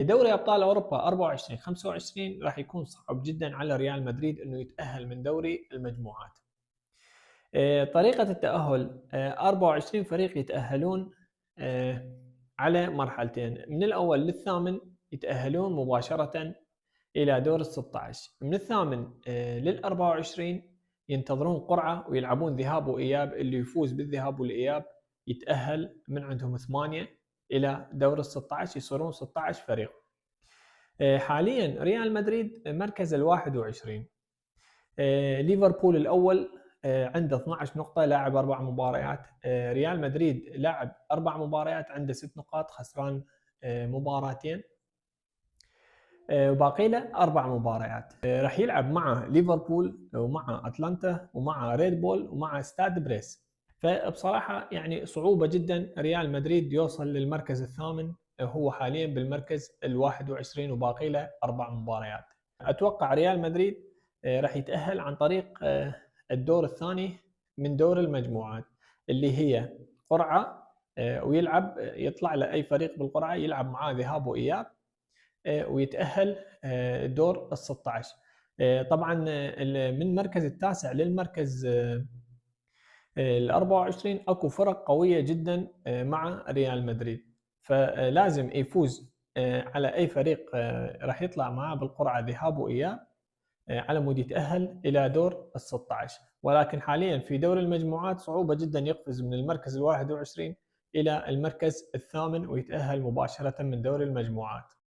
دوري أبطال أوروبا 24 25 راح يكون صعب جدًا على ريال مدريد إنه يتأهل من دوري المجموعات. طريقة التأهل 24 فريق يتأهلون على مرحلتين، من الأول للثامن يتأهلون مباشرةً إلى دور ال16، من الثامن لل24 ينتظرون قرعة ويلعبون ذهاب وإياب، اللي يفوز بالذهاب والإياب يتأهل من عندهم 8 إلى دور ال16 يصيرون 16 فريق. حاليًا ريال مدريد مركز ال21، ليفربول الأول عنده 12 نقطة لاعب 4 مباريات، ريال مدريد لاعب 4 مباريات عنده 6 نقاط خسران مباراتين، وباقي له 4 مباريات. راح يلعب مع ليفربول ومع أتلانتا ومع ريد بول ومع ستاد بريس. فبصراحة يعني صعوبة جدًا ريال مدريد يوصل للمركز الثامن، هو حاليًا بالمركز ال21 وباقي له 4 مباريات. أتوقع ريال مدريد راح يتأهل عن طريق الدور الثاني من دور المجموعات، اللي هي قرعة، ويلعب يطلع له أي فريق بالقرعة يلعب معاه ذهاب وإياب، ويتأهل دور ال16. طبعًا من المركز التاسع للمركز ال24 أكو فرق قوية جدًا مع ريال مدريد، فلازم يفوز على أي فريق راح يطلع معاه بالقرعة ذهاب وإياب على مود يتأهل إلى دور ال16. ولكن حاليًا في دور المجموعات صعوبة جدًا يقفز من المركز ال21 إلى المركز الثامن ويتأهل مباشرةً من دور المجموعات.